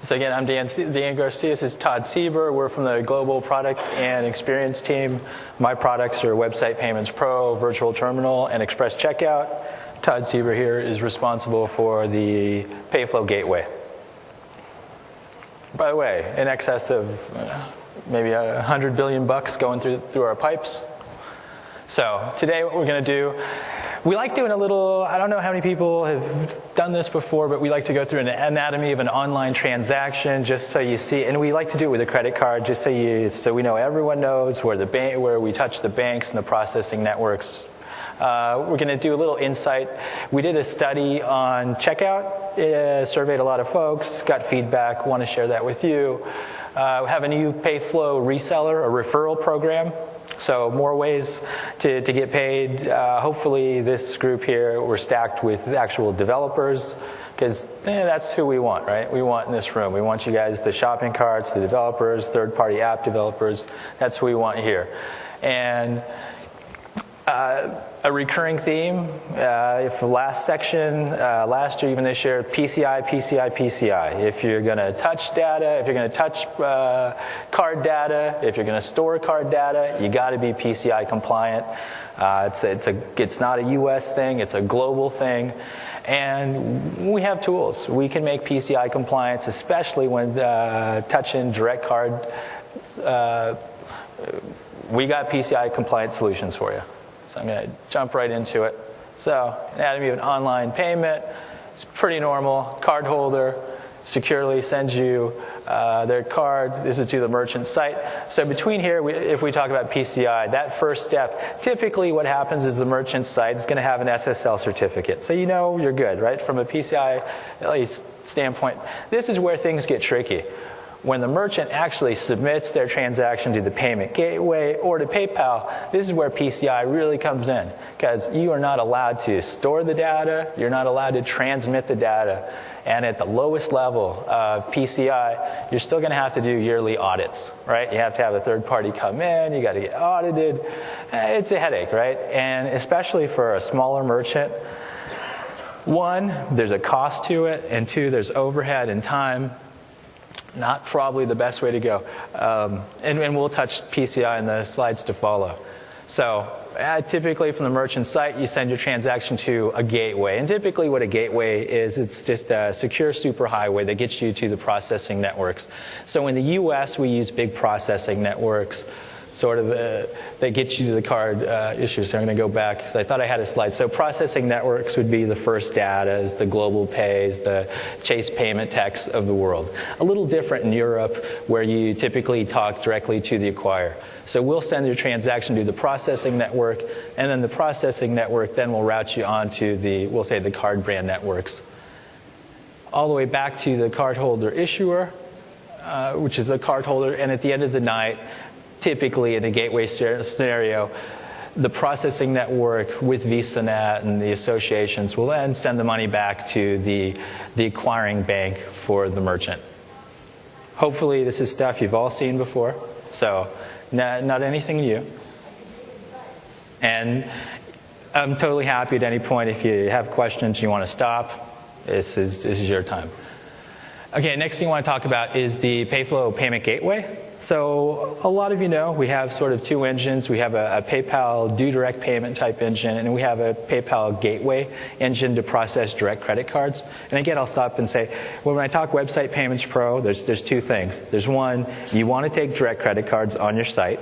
So again, I'm Dan Garcia. This is Todd Sieber. We're from the Global Product and Experience team. My products are Website Payments Pro, Virtual Terminal, and Express Checkout. Todd Sieber here is responsible for the Payflow gateway. By the way, in excess of maybe $100 billion going through our pipes. So today what we're going to do, we like doing a little, I don't know how many people have done this before, but we like to go through an anatomy of an online transaction just so you see, and we like to do it with a credit card just so we know everyone knows where we touch the banks and the processing networks. We're going to do a little insight. We did a study on checkout, surveyed a lot of folks, got feedback, want to share that with you. We have a new Payflow reseller, a referral program. So more ways to get paid. Hopefully this group here, we're stacked with actual developers, because that's who we want, right? We want in this room. We want you guys, the shopping carts, the developers, third-party app developers. That's who we want here. And a recurring theme, if last section, last year, even this year, PCI, PCI, PCI. If you're going to touch data, if you're going to touch card data, if you're going to store card data, you got to be PCI compliant. It's not a US thing, it's a global thing. And we have tools. We can make PCI compliance, especially when touching direct card. We got PCI compliant solutions for you. So I'm going to jump right into it. So, anatomy of an online payment. It's pretty normal. Cardholder securely sends you their card. This is to the merchant site. So between here, if we talk about PCI, that first step, typically what happens is the merchant site is going to have an SSL certificate. So you know you're good, right? From a PCI at least standpoint, this is where things get tricky. When the merchant actually submits their transaction to the payment gateway or to PayPal, this is where PCI really comes in, because you are not allowed to store the data, you're not allowed to transmit the data, and at the lowest level of PCI, you're still going to have to do yearly audits, right? You have to have a third party come in, you got to get audited. It's a headache, right? And especially for a smaller merchant, one, there's a cost to it, and two, there's overhead and time. Not probably the best way to go. And we'll touch PCI in the slides to follow. So typically from the merchant site, you send your transaction to a gateway. And typically what a gateway is, it's just a secure superhighway that gets you to the processing networks. So in the US, we use big processing networks, sort of that get you to the card issues. So I'm going to go back, because I thought I had a slide. So processing networks would be the First Datas, the Global Pays, the Chase Payment Techs of the world. A little different in Europe, where you typically talk directly to the acquirer. So we'll send your transaction to the processing network, and then the processing network then will route you onto the, we'll say, the card brand networks. All the way back to the cardholder issuer, which is the cardholder, and at the end of the night, typically in a gateway scenario, the processing network with VisaNet and the associations will then send the money back to the acquiring bank for the merchant. Hopefully this is stuff you've all seen before, so not anything new. And I'm totally happy at any point if you have questions, you want to stop, this is your time. Okay, next thing I want to talk about is the Payflow payment gateway. So a lot of you know we have sort of two engines. We have a PayPal do direct payment type engine, and we have a PayPal gateway engine to process direct credit cards. And again, I'll stop and say, well, when I talk Website Payments Pro, there's two things. There's one, you want to take direct credit cards on your site,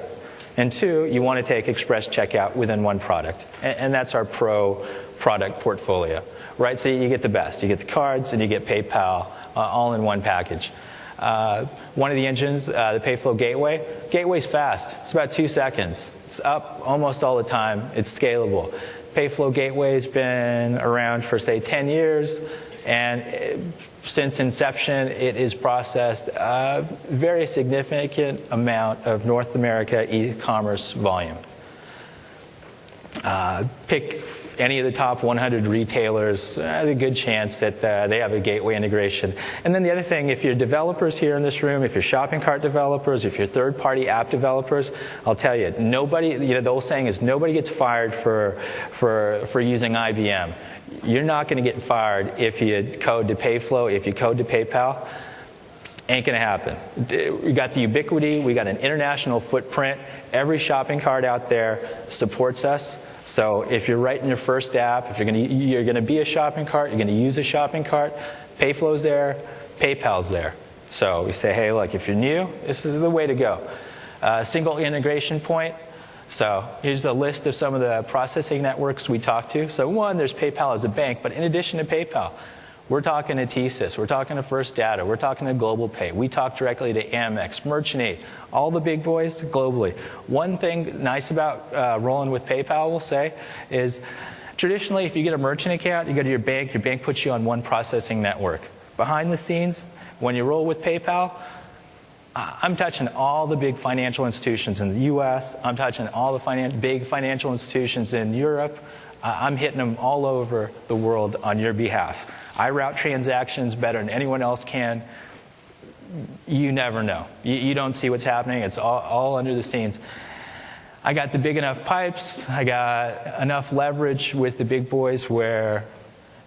and two, you want to take Express Checkout within one product. And that's our Pro product portfolio, right? So you get the best. You get the cards and you get PayPal all in one package. One of the engines, the Payflow Gateway. Gateway's fast. It's about 2 seconds. It's up almost all the time. It's scalable. Payflow Gateway's been around for, say, 10 years. And since inception, it has processed a very significant amount of North America e-commerce volume. Pick any of the top 100 retailers, there's a good chance that they have a gateway integration. And then the other thing, if you're developers here in this room, if you're shopping cart developers, if you're third-party app developers, I'll tell you, nobody, the old saying is nobody gets fired for using IBM. You're not going to get fired if you code to Payflow, if you code to PayPal. Ain't gonna happen. We got the ubiquity, we got an international footprint. Every shopping cart out there supports us. So if you're writing your first app, if you're gonna be a shopping cart, you're gonna use a shopping cart, Payflow's there, PayPal's there. So we say, hey, look, if you're new, this is the way to go. Single integration point. So here's a list of some of the processing networks we talk to. So one, there's PayPal as a bank, but in addition to PayPal, we're talking to TSYS, we're talking to First Data, we're talking to Global Pay, we talk directly to Amex, Merchant, all the big boys globally. One thing nice about rolling with PayPal, we'll say, is traditionally if you get a merchant account, you go to your bank puts you on one processing network. Behind the scenes, when you roll with PayPal, I'm touching all the big financial institutions in the US, I'm touching all the big financial institutions in Europe, I'm hitting them all over the world on your behalf. I route transactions better than anyone else can. You never know. You don't see what's happening. It's all under the scenes. I got the big enough pipes. I got enough leverage with the big boys where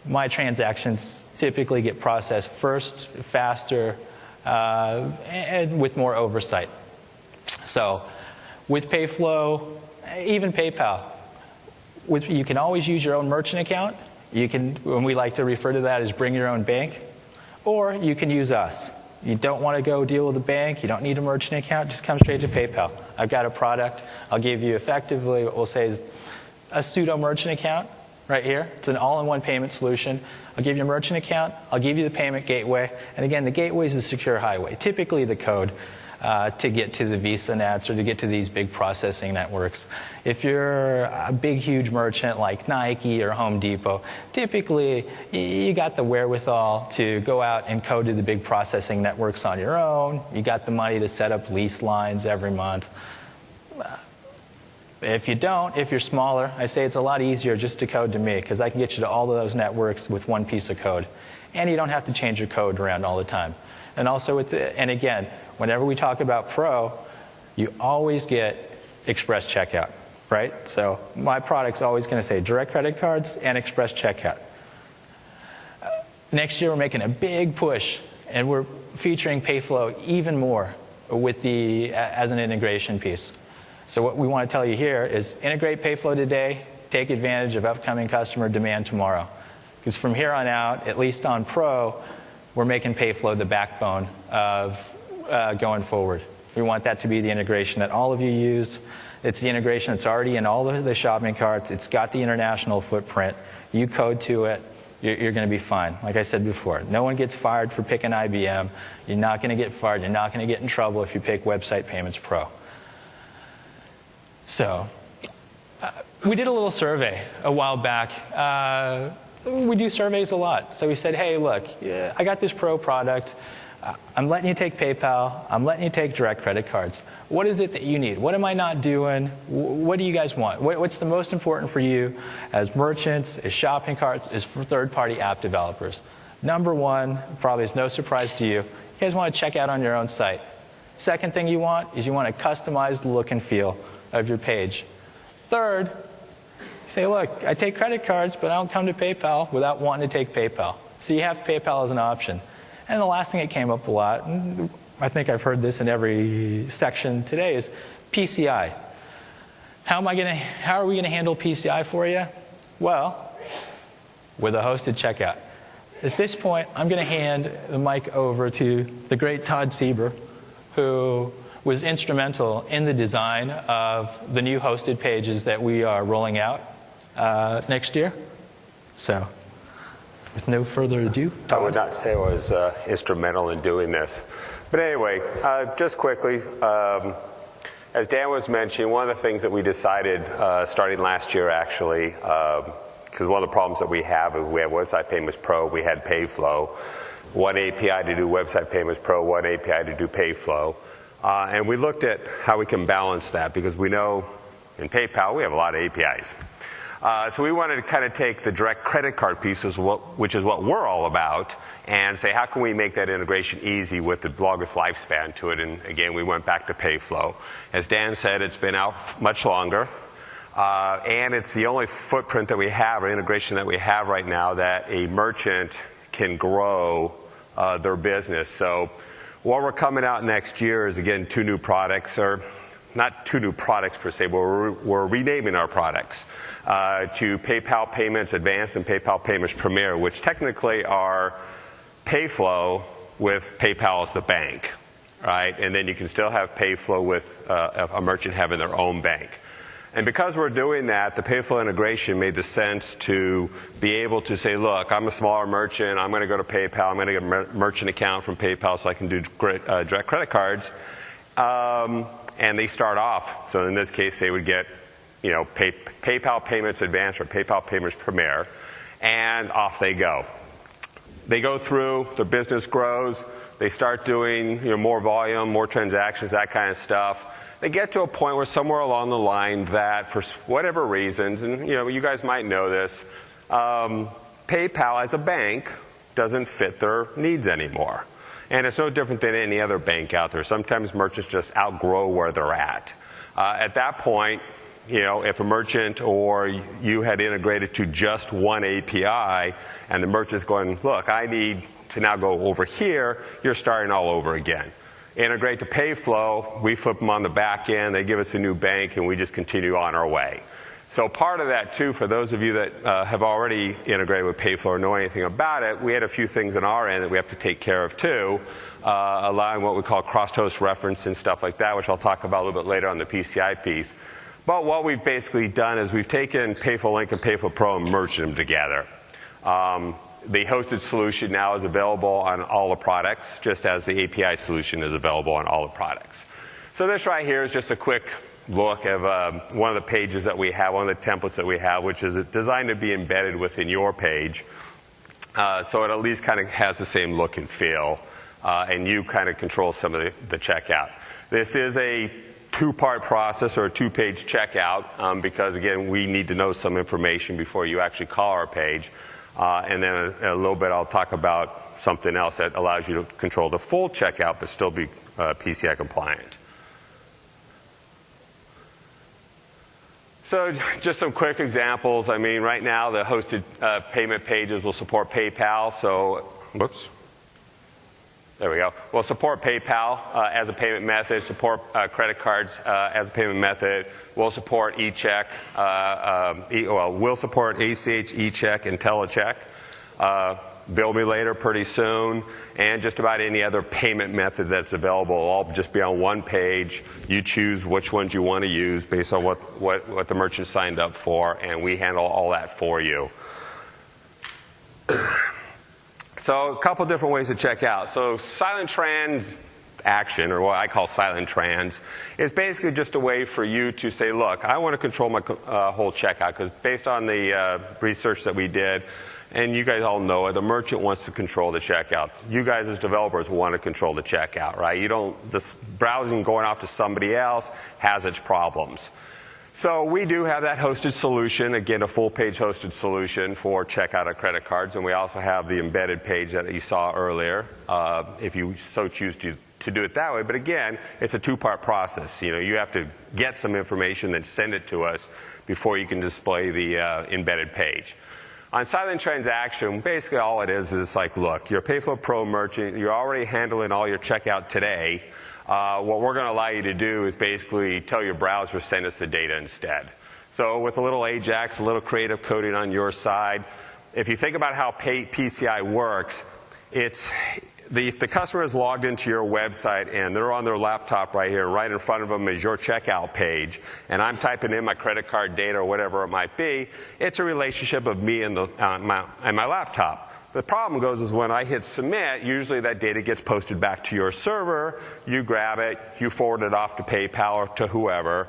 my transactions typically get processed first, faster, and with more oversight. So with Payflow, even PayPal, you can always use your own merchant account. You can, when we like to refer to that as bring your own bank, or you can use us. You don't want to go deal with a bank, you don't need a merchant account, just come straight to PayPal. I've got a product, I'll give you effectively what we'll say is a pseudo merchant account right here. It's an all-in-one payment solution. I'll give you a merchant account, I'll give you the payment gateway, and again, the gateway is the secure highway, typically the code to get to the Visa nets or to get to these big processing networks. If you're a big, huge merchant like Nike or Home Depot, typically you got the wherewithal to go out and code to the big processing networks on your own. You got the money to set up lease lines every month. If you don't, if you're smaller, I say it's a lot easier just to code to me because I can get you to all of those networks with one piece of code. And you don't have to change your code around all the time. And also and again, whenever we talk about Pro, you always get express checkout, right? So my product's always going to say direct credit cards and express checkout. Next year we're making a big push, and we're featuring Payflow even more with as an integration piece. So what we want to tell you here is integrate Payflow today, take advantage of upcoming customer demand tomorrow. Because from here on out, at least on Pro, we're making Payflow the backbone of going forward. We want that to be the integration that all of you use. It's the integration that's already in all of the shopping carts. It's got the international footprint. You code to it, you're going to be fine. Like I said before, no one gets fired for picking IBM. You're not going to get fired. You're not going to get in trouble if you pick Website Payments Pro. So we did a little survey a while back. We do surveys a lot. So we said, hey, look, I got this Pro product. I'm letting you take PayPal. I'm letting you take direct credit cards. What is it that you need? What am I not doing? What do you guys want? What's the most important for you as merchants, as shopping carts, as for third-party app developers? Number one, probably is no surprise to you, you guys want to check out on your own site. Second thing you want is you want to customize the look and feel of your page. Third, you say, look, I take credit cards, but I don't come to PayPal without wanting to take PayPal. So you have PayPal as an option. And the last thing that came up a lot, and I think I've heard this in every section today, is PCI. How are we going to handle PCI for you? Well, with a hosted checkout. At this point, I'm going to hand the mic over to the great Todd Sieber, who was instrumental in the design of the new hosted pages that we are rolling out next year. So, with no further ado, Todd. I would not say I was instrumental in doing this. But anyway, just quickly, as Dan was mentioning, one of the things that we decided starting last year actually, because one of the problems that we have is we have Website Payments Pro, we had Payflow, one API to do Website Payments Pro, one API to do Payflow. And we looked at how we can balance that because we know in PayPal we have a lot of APIs. So we wanted to kind of take the direct credit card piece, which is what we're all about, and say how can we make that integration easy with the longest lifespan to it. And again, we went back to Payflow. As Dan said, it's been out much longer. And it's the only footprint that we have, or integration that we have right now, that a merchant can grow their business. So What we're coming out next year is, again, 2 new products, or not 2 new products per se, but we're renaming our products to PayPal Payments Advanced and PayPal Payments Premier, which technically are Payflow with PayPal as the bank, right? And then you can still have Payflow with a merchant having their own bank. And because we're doing that, the Payflow integration made the sense to be able to say, look, I'm a smaller merchant, I'm going to go to PayPal, I'm going to get a merchant account from PayPal so I can do direct credit cards. And they start off, so in this case they would get PayPal Payments Advanced or PayPal Payments Premier, and off they go. They go through, their business grows, they start doing more volume, more transactions, that kind of stuff. They get to a point where somewhere along the line that, for whatever reasons, and you guys might know this, PayPal as a bank doesn't fit their needs anymore. And it's no different than any other bank out there. Sometimes merchants just outgrow where they're at. At that point, if a merchant or you had integrated to just one API and the merchant's going, look, I need to now go over here, you're starting all over again. Integrate to Payflow, we flip them on the back end, they give us a new bank, and we just continue on our way. So part of that, too, for those of you that have already integrated with Payflow or know anything about it, we had a few things on our end that we have to take care of, too, allowing what we call cross-host reference and stuff like that, which I'll talk about a little bit later on the PCI piece. But what we've basically done is we've taken Payflow Link and Payflow Pro and merged them together. The hosted solution now is available on all the products, just as the API solution is available on all the products. So this right here is just a quick look of one of the pages that we have, one of the templates that we have, which is designed to be embedded within your page. So it at least kind of has the same look and feel, and you kind of control some of the checkout. This is a 2-part process or a 2-page checkout because, again, we need to know some information before you actually call our page. And then in a little bit I'll talk about something else that allows you to control the full checkout but still be PCI compliant. So just some quick examples. I mean, right now the hosted payment pages will support PayPal. So, whoops. There we go. We'll support PayPal as a payment method, support credit cards as a payment method. We'll support e-check. We'll support ACH, e-check, and telecheck. Bill me later pretty soon, and just about any other payment method that's available. I'll just be on one page. You choose which ones you want to use based on what the merchant signed up for, and we handle all that for you. So a couple different ways to check out. So silent transaction, or what I call silent trans, is basically just a way for you to say, look, I want to control my whole checkout, because based on the research that we did, and you guys all know it, the merchant wants to control the checkout. You guys as developers want to control the checkout, right? This browsing going off to somebody else has its problems. So we do have that hosted solution, again, a full-page hosted solution for checkout of credit cards, and we also have the embedded page that you saw earlier, if you so choose to do it that way. But again, it's a 2-part process. You have to get some information, then send it to us before you can display the embedded page. On silent transaction, basically all it is like, look, you're a Payflow Pro merchant, you're already handling all your checkout today. What we're going to allow you to do is basically tell your browser, send us the data instead. So with a little Ajax, a little creative coding on your side, if you think about how PCI works, if the customer is logged into your website and they're on their laptop right here, right in front of them is your checkout page, and I'm typing in my credit card data or whatever it might be, it's a relationship of me and my laptop. The problem goes is when I hit submit, usually that data gets posted back to your server, you grab it, you forward it off to PayPal or to whoever,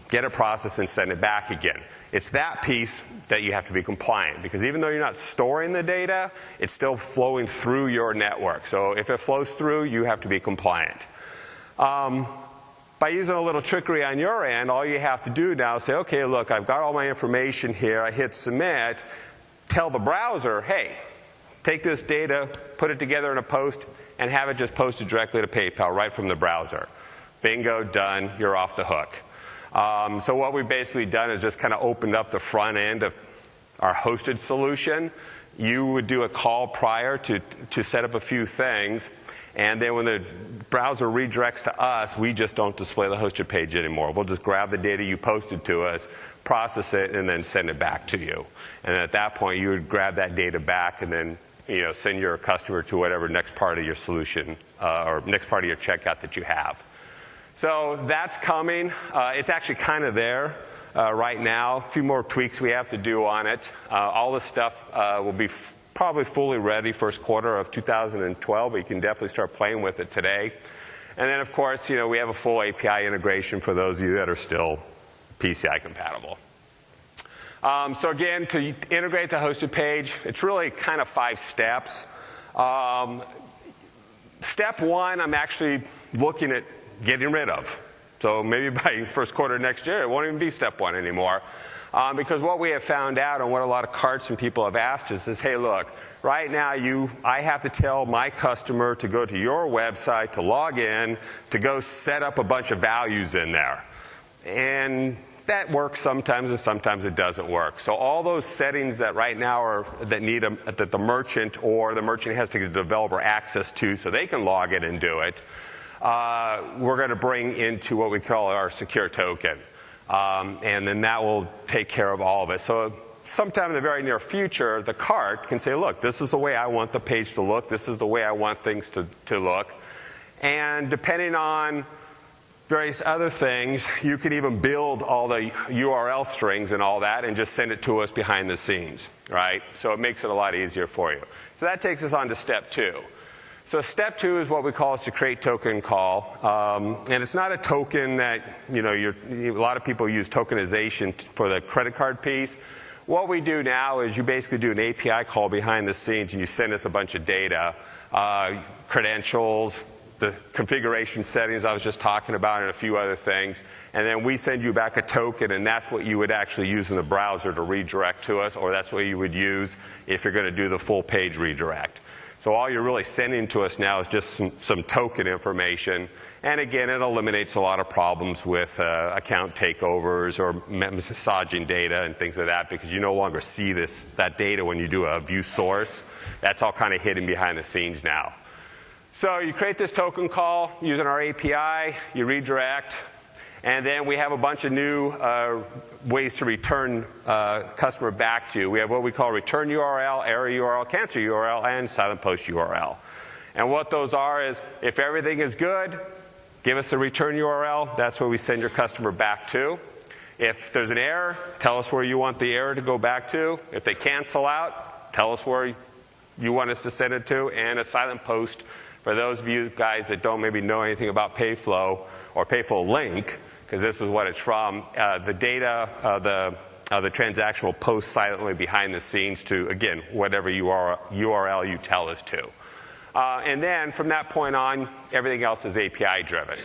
get it processed and send it back again. It's that piece that you have to be compliant, because even though you're not storing the data, it's still flowing through your network. So if it flows through, you have to be compliant. By using a little trickery on your end, all you have to do now is say, okay, look, I've got all my information here, I hit submit, tell the browser, hey, take this data, put it together in a post, and have it just posted directly to PayPal right from the browser. Bingo, done, you're off the hook. So what we've basically done is just kind of opened up the front end of our hosted solution. you would do a call prior to set up a few things, and then when the browser redirects to us, we just don't display the hosted page anymore. We'll just grab the data you posted to us, process it, and then send it back to you. And at that point, you would grab that data back and then send your customer to whatever next part of your solution or next part of your checkout that you have. So that's coming. It's actually kind of there right now. A few more tweaks we have to do on it. All this stuff will be probably fully ready first quarter of 2012, but you can definitely start playing with it today. And then, of course, we have a full API integration for those of you that are still PCI compatible. So again, to integrate the hosted page, it's really kind of 5 steps. Step 1, I'm actually looking at getting rid of. So maybe by first quarter next year, it won't even be step 1 anymore. Because what we have found out and what a lot of carts and people have asked us is, hey, look, right now I have to tell my customer to go to your website, to log in, to go set up a bunch of values in there. And that works sometimes and sometimes it doesn't work. So all those settings that right now are that need that the merchant or the merchant has to get the developer access to so they can log in and do it, we're going to bring into what we call our secure token. And then that will take care of all of it. So sometime in the very near future, the cart can say, look, this is the way I want the page to look. This is the way I want things to look. And depending on various other things, you can even build all the URL strings and all that and just send it to us behind the scenes, right? So it makes it a lot easier for you. So that takes us on to step 2. So step 2 is what we call a secrete token call. And it's not a token that, a lot of people use tokenization for the credit card piece. What we do now is you basically do an API call behind the scenes and you send us a bunch of data, credentials, the configuration settings I was just talking about, and a few other things. And then we send you back a token, and that's what you would actually use in the browser to redirect to us, or that's what you would use if you're going to do the full page redirect. So all you're really sending to us now is just some token information. And again, it eliminates a lot of problems with account takeovers or massaging data and things like that, because you no longer see that data when you do a view source. That's all kind of hidden behind the scenes now. So you create this token call using our API, you redirect, and then we have a bunch of new ways to return customer back to you. We have what we call return URL, error URL, cancel URL, and silent post URL. And what those are is, if everything is good, give us the return URL. That's where we send your customer back to. If there's an error, tell us where you want the error to go back to. If they cancel out, tell us where you want us to send it to. And a silent post, for those of you guys that don't maybe know anything about Payflow or Payflow Link, because this is what it's from, the data, the transaction will post silently behind the scenes to, again, whatever URL you tell us to. And then from that point on, everything else is API driven.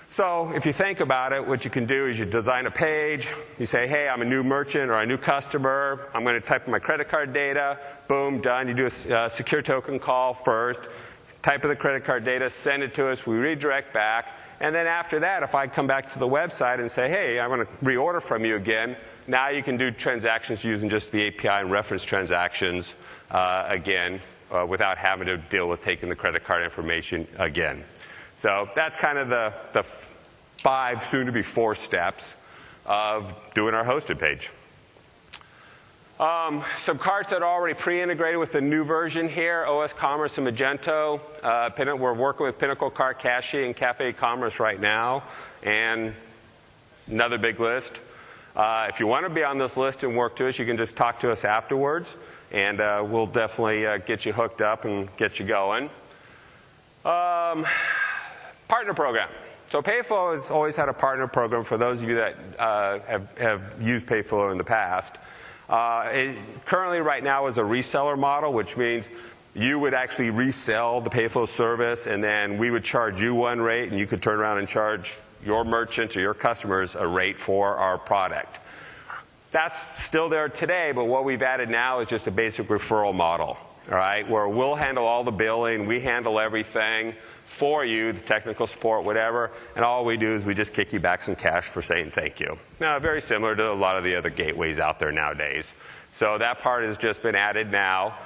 So if you think about it, what you can do is you design a page. You say, hey, I'm a new merchant or a new customer. I'm going to type in my credit card data. Boom, done. You do a secure token call first. Type in the credit card data, send it to us. We redirect back. And then after that, if I come back to the website and say, hey, I want to reorder from you again, now you can do transactions using just the API and reference transactions again without having to deal with taking the credit card information again. So that's kind of the 5, soon to be 4 steps of doing our hosted page. Some carts that are already pre-integrated with the new version here, OS Commerce and Magenta. We're working with Pinnacle Cart Cache and Cafe Commerce right now, and another big list. If you want to be on this list and work to us, you can just talk to us afterwards, and we'll definitely get you hooked up and get you going. Partner program. So Payflow has always had a partner program for those of you that have used Payflow in the past. It currently right now is a reseller model, which means you would actually resell the Payflow service, and then we would charge you one rate, and you could turn around and charge your merchants or your customers a rate for our product. That's still there today, but what we've added now is just a basic referral model, all right, where we'll handle all the billing, we handle everything for you, the technical support, whatever, and all we do is we just kick you back some cash for saying thank you. Now, very similar to a lot of the other gateways out there nowadays. So that part has just been added now.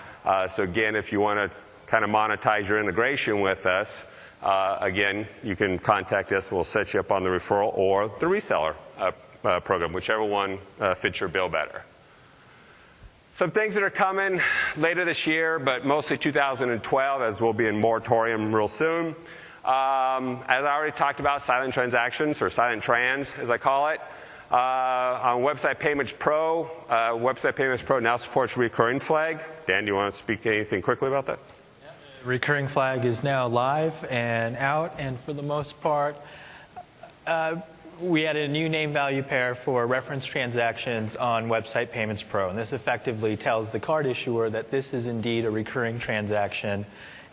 So again, if you want to kind of monetize your integration with us, again, you can contact us. We'll set you up on the referral or the reseller program, whichever one fits your bill better. Some things that are coming later this year, but mostly 2012, as we'll be in moratorium real soon. As I already talked about, silent transactions, or silent trans, as I call it. On Website Payments Pro, Website Payments Pro now supports recurring flag. Dan, do you want to speak anything quickly about that? Recurring flag is now live and out, and for the most part, we added a new name value pair for reference transactions on Website Payments Pro, and this effectively tells the card issuer that this is indeed a recurring transaction.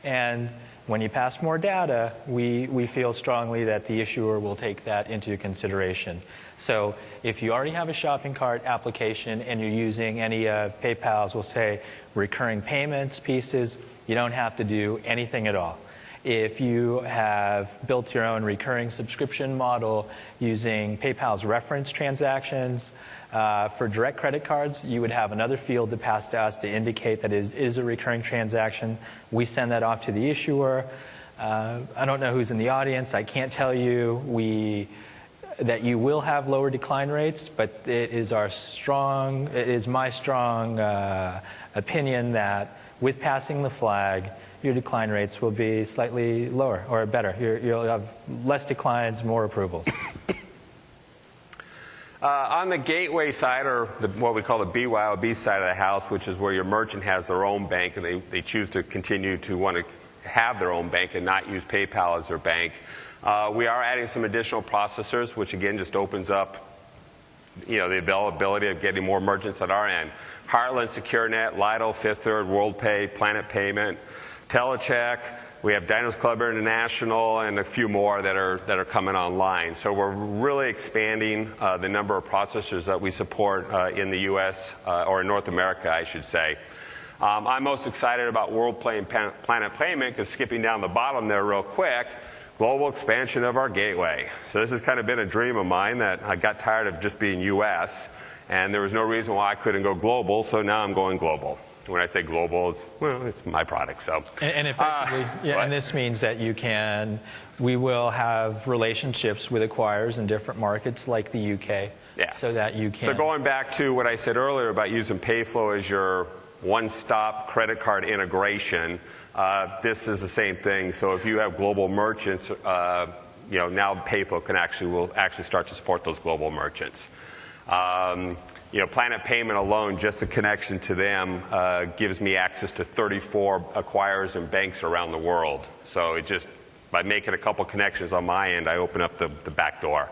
And when you pass more data, we feel strongly that the issuer will take that into consideration. So if you already have a shopping cart application and you're using any of PayPal's, we'll say, recurring payments pieces, you don't have to do anything at all. If you have built your own recurring subscription model using PayPal's reference transactions, for direct credit cards, you would have another field to pass to us to indicate that it is a recurring transaction. We send that off to the issuer. I don't know who's in the audience. I can't tell you that you will have lower decline rates, but it is my strong opinion that with passing the flag, your decline rates will be slightly lower or better. You'll have less declines, more approvals. On the gateway side, or what we call the BYOB side of the house, which is where your merchant has their own bank and they choose to continue to want to have their own bank and not use PayPal as their bank, we are adding some additional processors, which again just opens up the availability of getting more merchants at our end. Heartland, SecureNet, Lido, Fifth Third, WorldPay, Planet Payment, Telecheck. We have Diners Club International and a few more that are coming online. So we're really expanding the number of processors that we support in the U.S. Or in North America, I should say. I'm most excited about WorldPay and Planet Payment because skipping down the bottom there real quick, global expansion of our gateway. So this has kind of been a dream of mine that I got tired of just being U.S. and there was no reason why I couldn't go global, so now I'm going global. When I say global, it's my product. So, and effectively, and this means that we will have relationships with acquirers in different markets like the UK, so that you can. So going back to what I said earlier about using Payflow as your one-stop credit card integration, this is the same thing. So if you have global merchants, now Payflow will actually start to support those global merchants. Planet Payment alone, just the connection to them gives me access to 34 acquirers and banks around the world. So it just, by making a couple connections on my end, I open up the back door.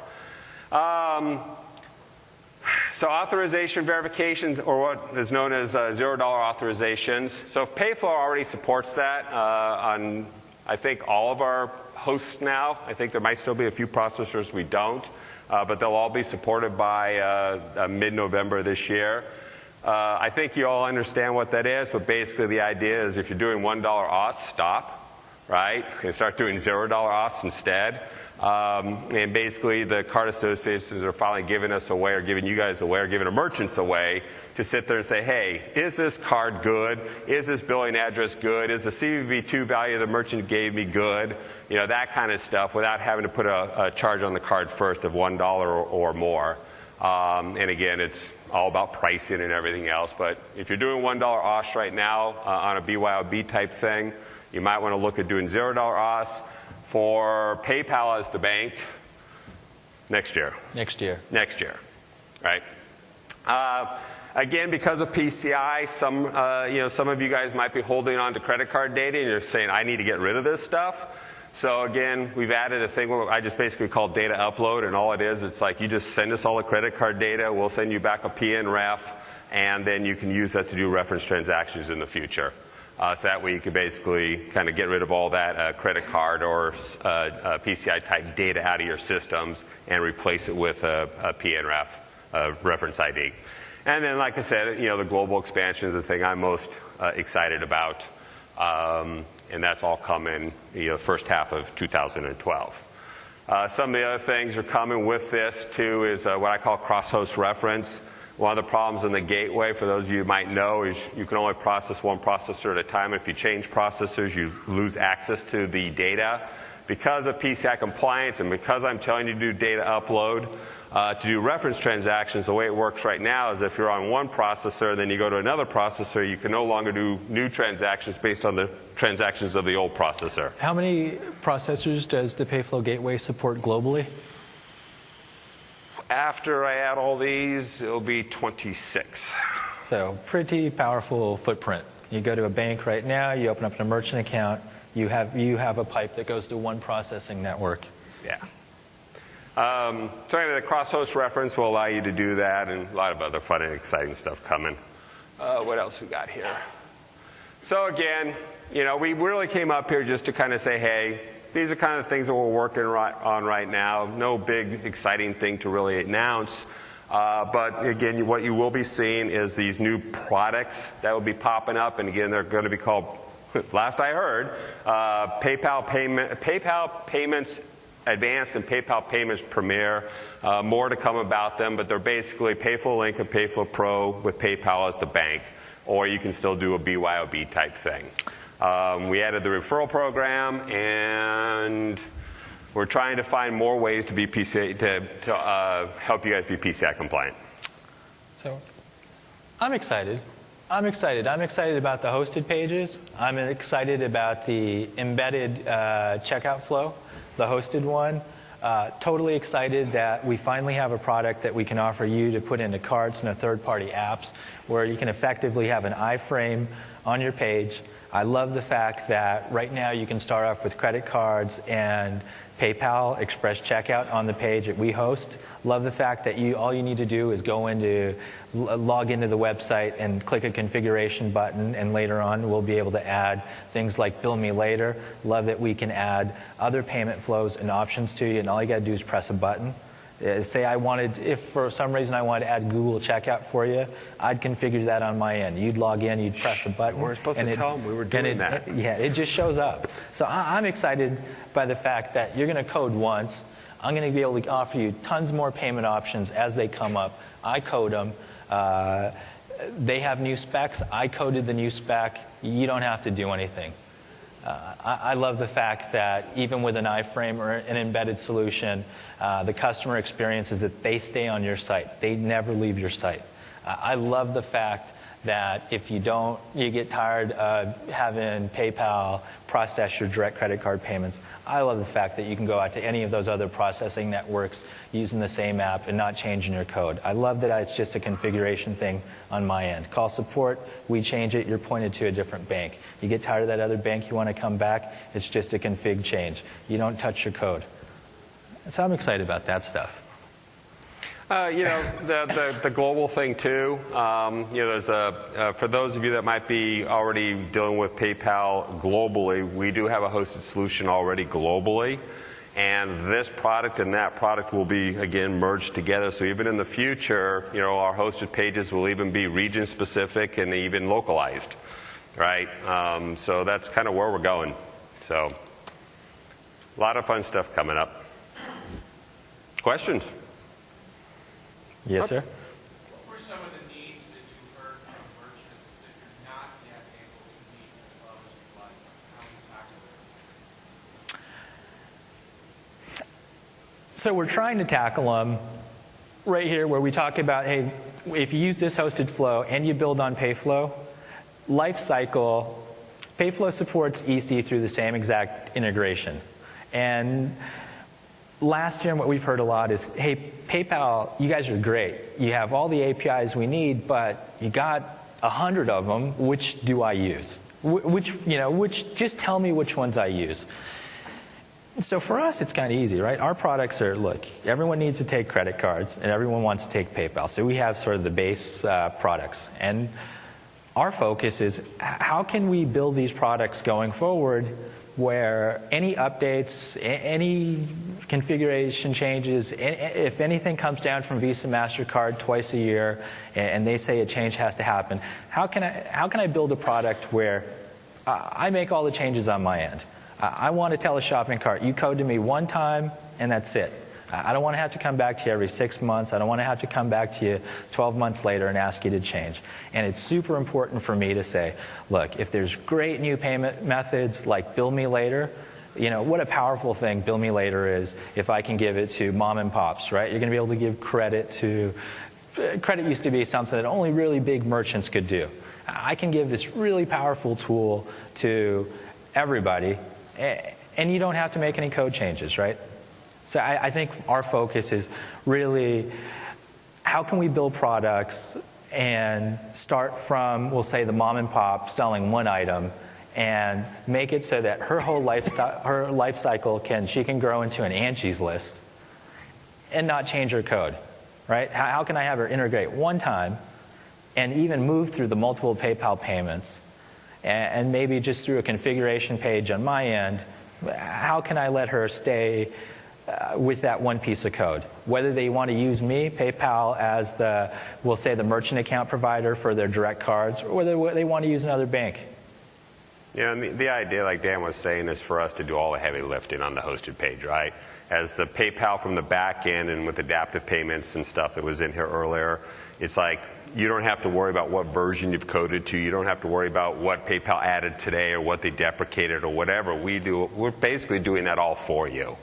So authorization verifications, or what is known as $0 authorizations. So if Payflow already supports that on, I think, all of our hosts now. I think there might still be a few processors we don't. But they'll all be supported by mid-November this year. I think you all understand what that is, but basically the idea is if you're doing $1 auths, stop, right? And start doing $0 auths instead. And basically the card associations are finally giving us away, or giving you guys away, or giving the merchants away to sit there and say, hey, is this card good? Is this billing address good? Is the CVV2 value the merchant gave me good? That kind of stuff without having to put a charge on the card first of $1 or more. And again, it's all about pricing and everything else. But if you're doing $1 auths right now on a BYOB type thing, you might want to look at doing $0 auths for PayPal as the bank next year. Next year, right? Again, because of PCI, some of you guys might be holding on to credit card data and you're saying, I need to get rid of this stuff. So again, we've added a thing I just basically call data upload, and all it is, it's like you just send us all the credit card data, we'll send you back a PNREF, and then you can use that to do reference transactions in the future. So that way you can basically kind of get rid of all that credit card or PCI type data out of your systems and replace it with a PNREF, reference ID. And then, like I said, the global expansion is the thing I'm most excited about. And that's all coming first half of 2012. Some of the other things are coming with this too is what I call cross-host reference. One of the problems in the gateway, for those of you who might know, is you can only process one processor at a time. If you change processors, you lose access to the data. Because of PCI compliance and because I'm telling you to do data upload, to do reference transactions, the way it works right now is if you're on one processor, then you go to another processor, you can no longer do new transactions based on the transactions of the old processor. How many processors does the Payflow gateway support globally? After I add all these, it'll be 26. So pretty powerful footprint. You go to a bank right now, you open up a merchant account, you have a pipe that goes to one processing network. Yeah. So anyway, the cross-host reference will allow you to do that, and a lot of other fun and exciting stuff coming. What else we got here? So again, we really came up here just to kind of say, hey, these are kind of the things that we're working on right now. No big exciting thing to really announce. But again, what you will be seeing is these new products that will be popping up, and again, they're going to be called, last I heard, PayPal Payments Advanced and PayPal Payments Premier. More to come about them, but they're basically Payflow Link and Payflow Pro with PayPal as the bank, or you can still do a BYOB type thing. We added the referral program, and we're trying to find more ways to be PCI to help you guys be PCI compliant. So, I'm excited. I'm excited about the hosted pages. I'm excited about the embedded checkout flow, the hosted one. Totally excited that we finally have a product that we can offer you to put into carts and third-party apps where you can effectively have an iframe on your page. I love the fact that right now you can start off with credit cards and PayPal Express Checkout on the page that we host. Love the fact that all you need to do is log into the website and click a configuration button, and later on we'll be able to add things like Bill Me Later. Love that we can add other payment flows and options to you, and all you got to do is press a button. Say if for some reason I wanted to add Google Checkout for you, I'd configure that on my end. You'd log in, you'd press a button. We were supposed to tell them we were doing that. Yeah, it just shows up. So I'm excited by the fact that you're going to code once. I'm going to be able to offer you tons more payment options as they come up. I code them. They have new specs. I coded the new spec. You don't have to do anything. I love the fact that even with an iframe or an embedded solution, the customer experience is that they stay on your site. They never leave your site. I love the fact that if you get tired of having PayPal process your direct credit card payments. I love the fact that you can go out to any of those other processing networks using the same app and not changing your code. I love that it's just a configuration thing on my end. Call support, we change it, you're pointed to a different bank. You get tired of that other bank, you want to come back, it's just a config change. You don't touch your code. So I'm excited about that stuff. The global thing too. There's for those of you that might be already dealing with PayPal globally, we do have a hosted solution already globally, and this product and that product will be again merged together. So even in the future, our hosted pages will even be region specific and even localized, right? So that's kind of where we're going. So a lot of fun stuff coming up. Questions? Yes, sir. What were some of the needs that you heard from merchants that you're not yet able to meet as well as you'd like? How do you tackle them? So we're trying to tackle them right here where we talk about, hey, if you use this hosted flow and you build on Payflow, life cycle, Payflow supports EC through the same exact integration. And last year, what we've heard a lot is, hey, PayPal, you guys are great. You have all the APIs we need, but you got 100 of them. Which do I use? Just tell me which ones I use. So for us, it's kind of easy, right? Our products are, look, everyone needs to take credit cards, and everyone wants to take PayPal. So we have sort of the base products. And our focus is, how can we build these products going forward where any updates, any configuration changes, if anything comes down from Visa, MasterCard twice a year, and they say a change has to happen, how can I build a product where I make all the changes on my end? I want to tell a shopping cart, you code to me one time, and that's it. I don't want to have to come back to you every 6 months. I don't want to have to come back to you 12 months later and ask you to change. And it's super important for me to say, look, if there's great new payment methods like Bill Me Later, you know, what a powerful thing Bill Me Later is if I can give it to mom and pops, right? You're going to be able to give credit to, credit used to be something that only really big merchants could do. I can give this really powerful tool to everybody, and you don't have to make any code changes, right? So I think our focus is really how can we build products and start from, we'll say, the mom and pop selling one item and make it so that her whole life cycle she can grow into an Angie's List and not change her code, right? How can I have her integrate one time and even move through the multiple PayPal payments and maybe just through a configuration page on my end, how can I let her stay with that one piece of code? Whether they want to use me, PayPal, as we'll say, the merchant account provider for their direct cards, or whether they want to use another bank. Yeah, and the idea, like Dan was saying, is for us to do all the heavy lifting on the hosted page, right? As the PayPal from the back end and with adaptive payments and stuff that was in here earlier, it's like you don't have to worry about what version you've coded to. You don't have to worry about what PayPal added today or what they deprecated or whatever. We're basically doing that all for you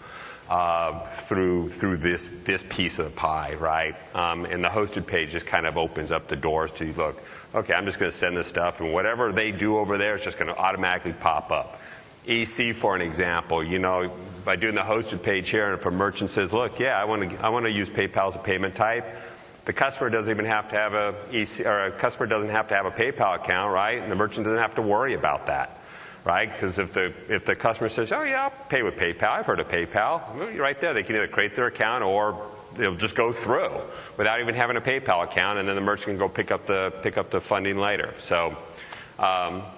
through this piece of the pie, right? And the hosted page just kind of opens up the doors to, look, okay, I'm just going to send this stuff, and whatever they do over there is just going to automatically pop up. EC, for an example, you know, by doing the hosted page here, and if a merchant says, look, yeah, I want to use PayPal as a payment type, the customer doesn't even have to have a EC, or a customer doesn't have to have a PayPal account, right? And the merchant doesn't have to worry about that, right? Because if the customer says, oh yeah, I'll pay with PayPal, I've heard of PayPal, well, right there, they can either create their account or they'll just go through without even having a PayPal account, and then the merchant can go pick up the funding later. So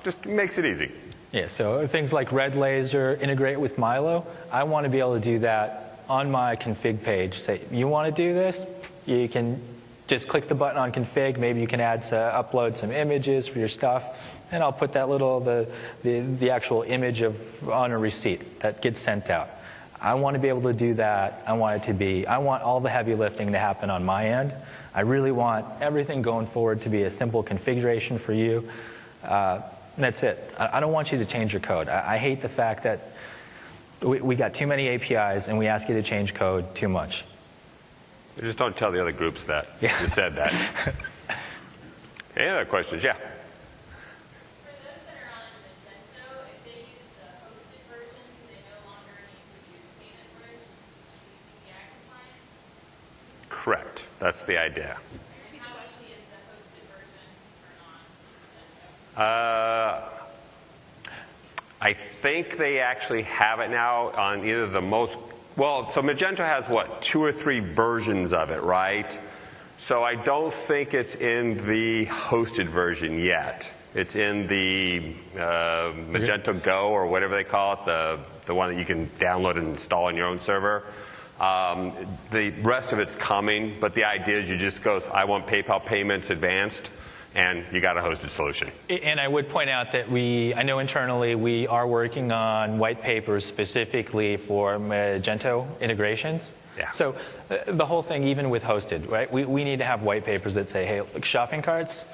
just makes it easy. Yeah, so things like Red Laser, integrate with Milo, I want to be able to do that on my config page. Say, you want to do this? You can just click the button on config. Maybe you can upload some images for your stuff, and I'll put that the actual image on a receipt that gets sent out. I want to be able to do that. I want all the heavy lifting to happen on my end. I really want everything going forward to be a simple configuration for you. That's it. I don't want you to change your code. I hate the fact that we got too many APIs and we ask you to change code too much. Just don't tell the other groups that you said that. Any other questions? Yeah. For those that are on Magento, if they use the hosted version, do they no longer need to use payment version to be PCI compliant? Correct. That's the idea. And how easy is the hosted version to turn on Magento? I think they actually have it now on either the most, well, so Magento has what, 2 or 3 versions of it, right? So I don't think it's in the hosted version yet. It's in the Magento Go or whatever they call it, the one that you can download and install on your own server. The rest of it's coming, but the idea is you just go, I want PayPal payments advanced, and you got a hosted solution. And I would point out that I know internally we are working on Whitepapers specifically for Magento integrations. Yeah. So the whole thing, even with hosted, right? We need to have Whitepapers that say, hey, look, shopping carts,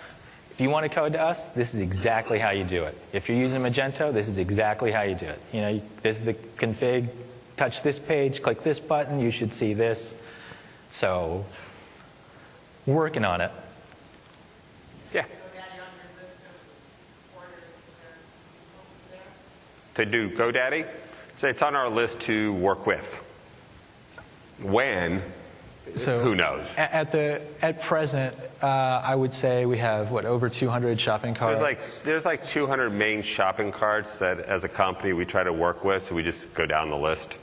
if you want to code to us, this is exactly how you do it. If you're using Magento, this is exactly how you do it. You know, this is the config, touch this page, click this button, you should see this. So we're working on it. Yeah. GoDaddy on your list of supporters, is there To do GoDaddy? So it's on our list to work with. When? So who knows? At present, I would say we have over 200 shopping carts. There's like 200 main shopping carts that, as a company, we try to work with. So we just go down the list.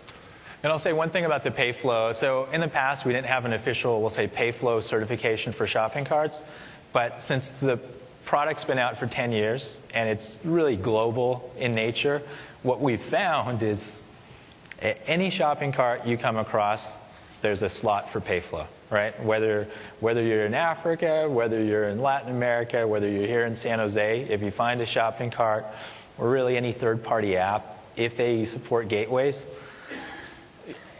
And I'll say one thing about the Payflow. So in the past, we didn't have an official, we'll say, Payflow certification for shopping carts. But since the product's been out for 10 years and it's really global in nature, what we've found is any shopping cart you come across, there's a slot for Payflow, right? Whether you're in Africa, whether you're in Latin America, whether you're here in San Jose, if you find a shopping cart or really any third-party app, if they support gateways,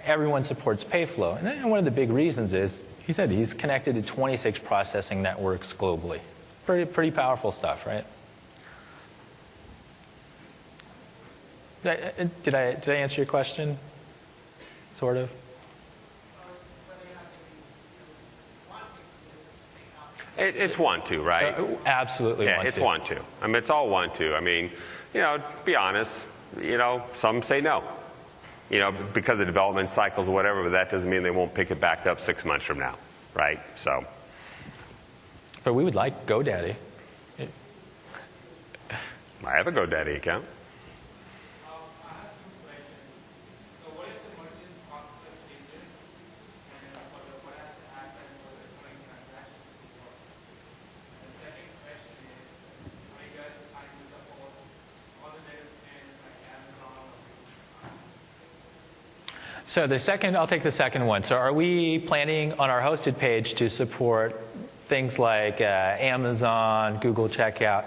everyone supports Payflow. And one of the big reasons is, he said he's connected to 26 processing networks globally. Pretty powerful stuff, right? Did I answer your question? Sort of? It's want to, right? Absolutely yeah, want it's to. want to. I mean, it's all want to. I mean, you know, be honest, you know, some say no. You know, because of development cycles or whatever, but that doesn't mean they won't pick it back up 6 months from now, right? So. But we would like GoDaddy. I have a GoDaddy account. I have two questions. So what if the merchant processor changes and what has to happen for the current transactions to work? And the second question is, are you guys trying to support alternative chains like Amazon or So the second, I'll take the second one. So are we planning on our hosted page to support things like Amazon, Google Checkout?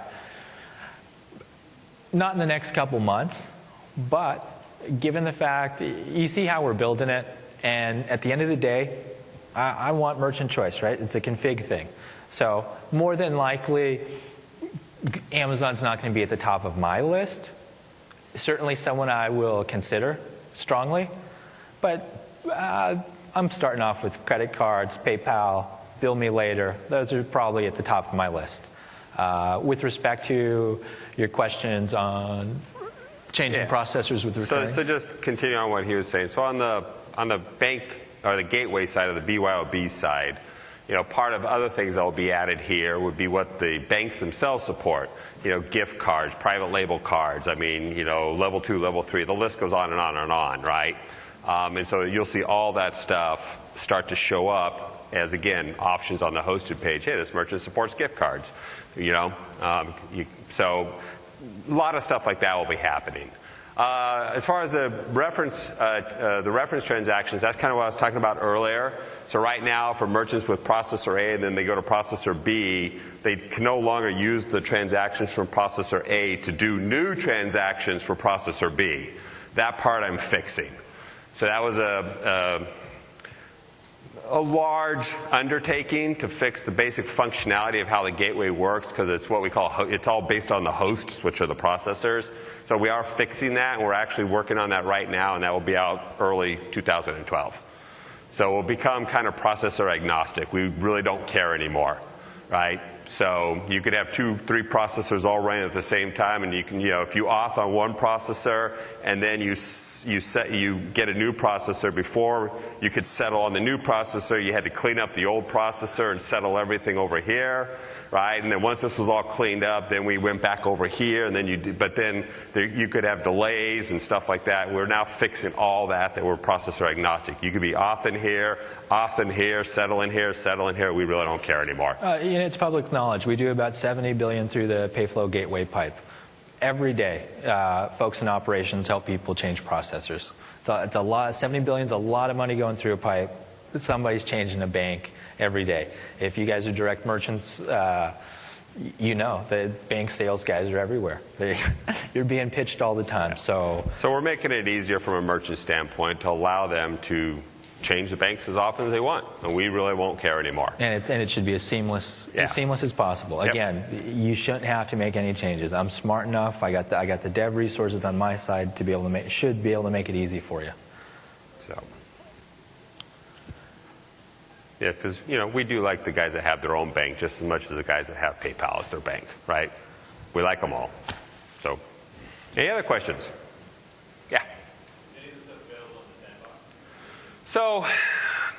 Not in the next couple months, but given the fact, you see how we're building it, and at the end of the day, I want merchant choice, right? It's a config thing. So more than likely, Amazon's not going to be at the top of my list. Certainly someone I will consider strongly. But I'm starting off with credit cards, PayPal, bill me later. Those are probably at the top of my list. With respect to your questions on changing processors with recurring. So just continue on what he was saying. So on the bank or the gateway side, or the BYOB side, you know, part of other things that will be added here would be what the banks themselves support. You know, gift cards, private label cards. I mean, you know, level 2, level 3. The list goes on and on and on, right? And so you'll see all that stuff start to show up as, again, options on the hosted page. Hey, this merchant supports gift cards. You know, so a lot of stuff like that will be happening. As far as the reference transactions, that's kind of what I was talking about earlier. So right now, for merchants with processor A and then they go to processor B, they can no longer use the transactions from processor A to do new transactions for processor B. That part I'm fixing. So that was a large undertaking to fix the basic functionality of how the gateway works, because it's what we call, it's all based on the hosts, which are the processors. So we are fixing that, and we're actually working on that right now, and that will be out early 2012. So we'll become kind of processor agnostic. We really don't care anymore, right? So you could have 2, 3 processors all running at the same time, and you can, you know, if you auth on one processor and then you get a new processor, before you could settle on the new processor, you had to clean up the old processor and settle everything over here, right? And then once this was all cleaned up, then we went back over here, and then you could have delays and stuff like that. We're now fixing all that we're processor agnostic. You could be auth in here, settle in here, settle in here. We really don't care anymore. It's public knowledge. We do about 70 billion through the Payflow gateway pipe. Every day, folks in operations help people change processors. It's a lot. 70 billion is a lot of money going through a pipe. Somebody's changing a bank every day. If you guys are direct merchants, you know the bank sales guys are everywhere. You're being pitched all the time. So we're making it easier from a merchant standpoint to allow them to change the banks as often as they want, and we really won't care anymore. And it should be as seamless as possible. Yep. Again, you shouldn't have to make any changes. I'm smart enough. I got the dev resources on my side to be able to make it easy for you. So. Yeah, because, you know, we do like the guys that have their own bank just as much as the guys that have PayPal as their bank, right? We like them all. So, any other questions? Yeah. Is any of this stuff available in the Sandbox? So,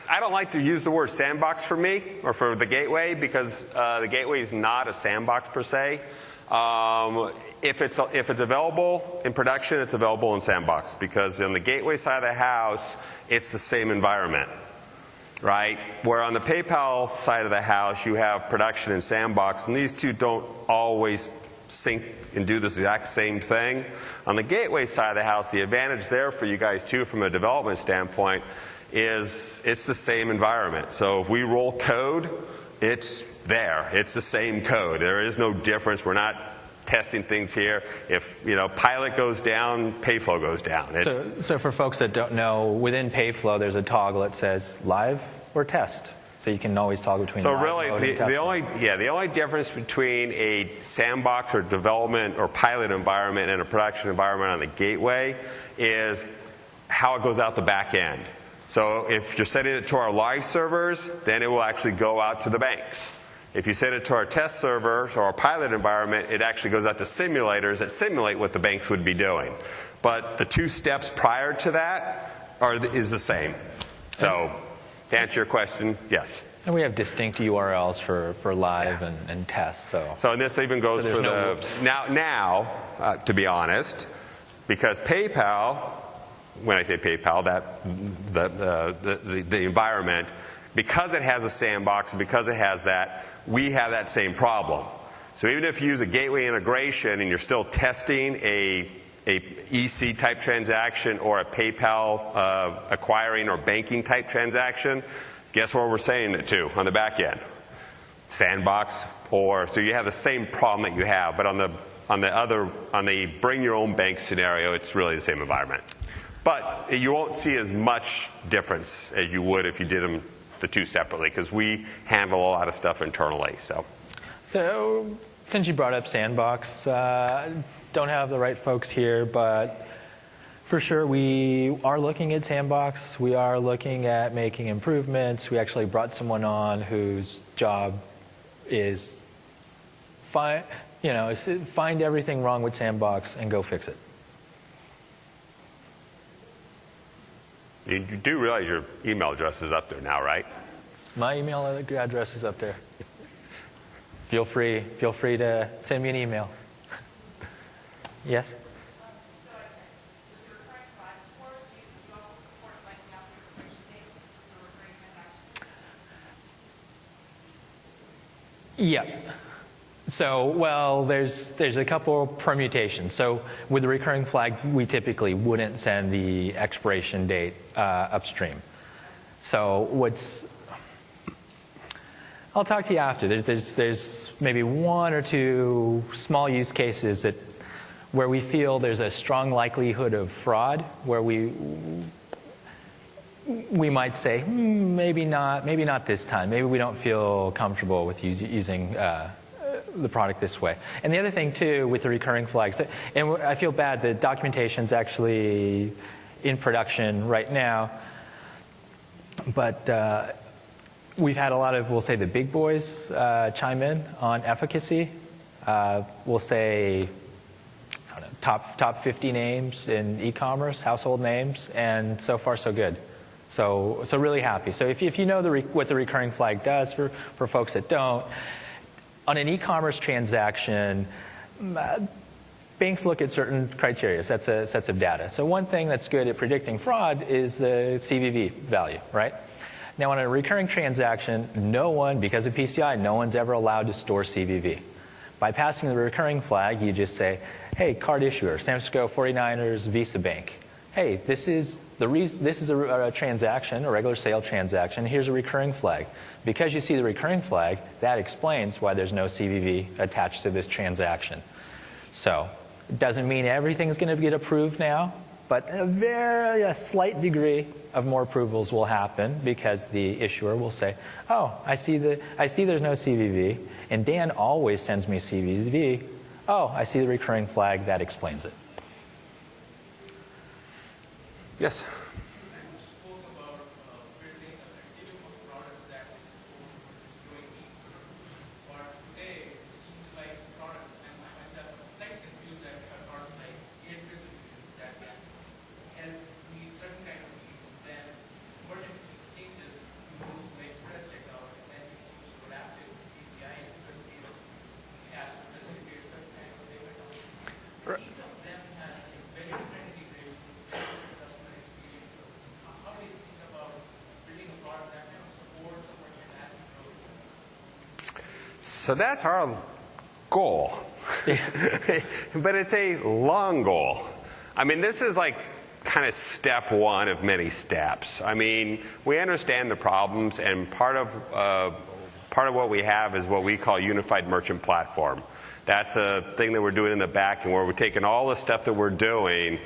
I don't like to use the word sandbox for me or for the gateway, because the gateway is not a sandbox per se. If it's available in production, it's available in Sandbox, because on the gateway side of the house, it's the same environment. Right? Where on the PayPal side of the house, you have production and Sandbox, and these two don't always sync and do this exact same thing. On the gateway side of the house, the advantage there for you guys too, from a development standpoint, is it's the same environment. So if we roll code, it's there. It's the same code. There is no difference. We're not testing things here. If Pilot goes down, Payflow goes down. So for folks that don't know, within Payflow, there's a toggle that says live or test. So you can always toggle between live mode and test mode. The only difference between a sandbox or development or pilot environment and a production environment on the gateway is how it goes out the back end. So if you're setting it to our live servers, then it will actually go out to the banks. If you set it to our test servers or our pilot environment, it actually goes out to simulators that simulate what the banks would be doing. But the 2 steps prior to that is the same. So to answer your question, yes. And we have distinct URLs for live and test. So and this even goes for no now, to be honest, because PayPal, when I say PayPal, the environment, because it has a sandbox, because it has that, we have that same problem. So even if you use a gateway integration and you're still testing a EC type transaction or a PayPal acquiring or banking type transaction, guess where we're sending it to on the back end? Sandbox. So you have the same problem that you have, but on the bring your own bank scenario, it's really the same environment. But you won't see as much difference as you would if you did them the 2 separately, because we handle a lot of stuff internally. So since you brought up Sandbox, don't have the right folks here, but for sure we are looking at Sandbox. We are looking at making improvements. We actually brought someone on whose job is find everything wrong with Sandbox and go fix it. You do realize your email address is up there now, right? My email address is up there. Feel free to send me an email. Yes? So with the recurring flag support, do you also support flagging out the expiration date for recurring transactions? Yeah. So, well, there's a couple permutations. So with the recurring flag, we typically wouldn't send the expiration date upstream. So I'll talk to you after. There's maybe 1 or 2 small use cases where we feel there's a strong likelihood of fraud, where we might say, maybe not this time. Maybe we don't feel comfortable with using the product this way. And the other thing, too, with the recurring flags, and I feel bad, the documentation's actually in production right now, but we've had a lot of, we'll say, the big boys chime in on efficacy. We'll say, I don't know, top 50 names in e-commerce, household names, and so far so good. So really happy. So if you know what the recurring flag does, for folks that don't, on an e-commerce transaction, banks look at certain criteria, sets of data. So one thing that's good at predicting fraud is the CVV value, right? Now on a recurring transaction, because of PCI, no one's ever allowed to store CVV. By passing the recurring flag, you just say, hey, card issuer, San Francisco 49ers Visa Bank. Hey, this is a transaction, a regular sale transaction. Here's a recurring flag. Because you see the recurring flag, that explains why there's no CVV attached to this transaction. So it doesn't mean everything's going to get approved now, but a slight degree of more approvals will happen because the issuer will say, oh, I see there's no CVV, and Dan always sends me CVV. Oh, I see the recurring flag, that explains it. Yes? You spoke about building a continuum of products that is growing needs. But today, it seems like products, and myself, I'm slightly confused that products like gateway solutions that can help meet certain kind of needs, then merchant exchanges use the express checkout, and then you use adaptive API in certain cases. It has to facilitate certain kind of payment options. Each of them has a very different integration, very different customer experience. So how do you think about building a product that kind of supports a merchant as it grows? So that's our goal. But it's a long goal. I mean, this is like kind of step 1 of many steps. I mean, we understand the problems, and part of what we have is what we call unified merchant platform. That's a thing that we're doing in the back end where we're taking all the stuff that we're doing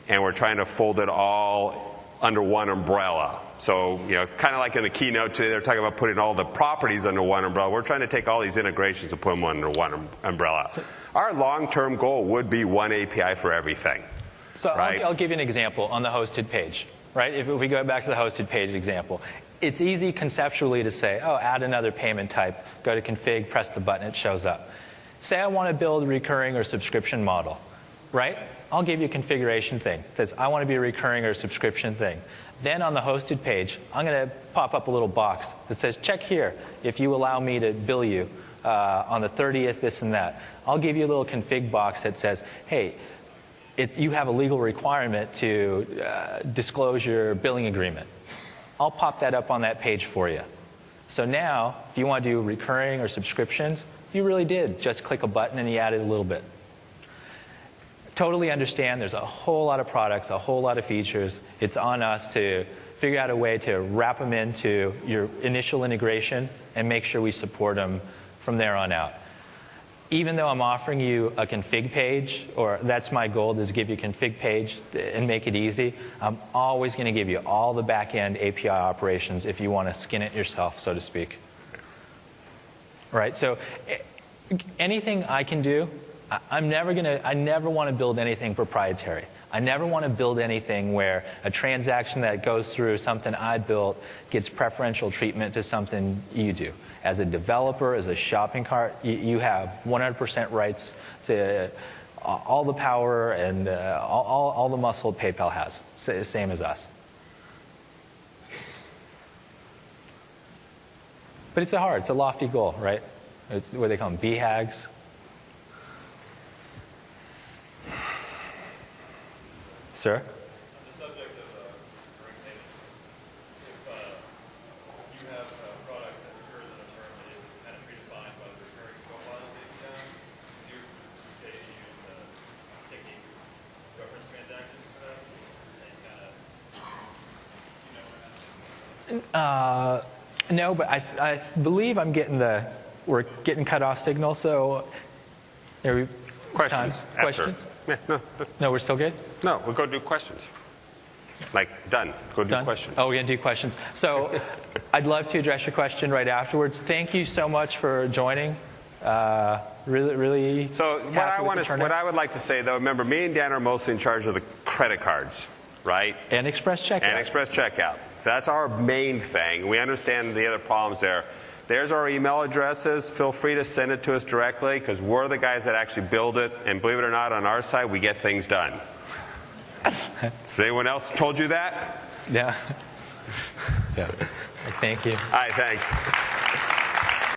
and we're trying to fold it all under one umbrella. So, kind of like in the keynote today, they're talking about putting all the properties under one umbrella. We're trying to take all these integrations and put them under one umbrella. Our long-term goal would be one API for everything. So right? I'll give you an example on the hosted page. Right? If we go back to the hosted page example, it's easy conceptually to say, oh, add another payment type, go to config, press the button, it shows up. Say I want to build a recurring or subscription model, right? I'll give you a configuration thing. It says, I want to be a recurring or subscription thing. Then on the hosted page, I'm going to pop up a little box that says, check here if you allow me to bill you on the 30th, this and that. I'll give you a little config box that says, hey, you have a legal requirement to disclose your billing agreement. I'll pop that up on that page for you. So now, if you want to do recurring or subscriptions, you really did just click a button and you added a little bit. Totally understand there's a whole lot of products, a whole lot of features. It's on us to figure out a way to wrap them into your initial integration and make sure we support them from there on out. Even though I'm offering you a config page, or that's my goal, is give you a config page and make it easy, I'm always going to give you all the back-end API operations if you want to skin it yourself, so to speak. Right? So anything I can do, I never want to build anything proprietary. I never want to build anything where a transaction that goes through something I built gets preferential treatment to something you do. As a developer, as a shopping cart, you have 100% rights to all the power and all the muscle PayPal has, same as us. But it's a lofty goal, right? It's what they call them, BHAGs. Sir? On the subject of recurring payments, if you have a product that recurs in a term that is kind of predefined by the recurring profiles API, do you say you use the technique reference transactions for that? And kind of, you know what I'm asking? No, but I believe we're getting cut off signal, so Questions? Questions? Yeah, No, we're still good? No, we'll go do questions. Like, done. Go do questions. Oh, we're going to do questions. So I'd love to address your question right afterwards. Thank you so much for joining. Really So what I would like to say, though, remember, me and Dan are mostly in charge of the credit cards, right? And Express Checkout. And Express Checkout. So that's our main thing. We understand the other problems there. There's our email addresses. Feel free to send it to us directly because we're the guys that actually build it. And believe it or not, on our side, we get things done. Has anyone else told you that? Yeah. So, thank you. All right, thanks.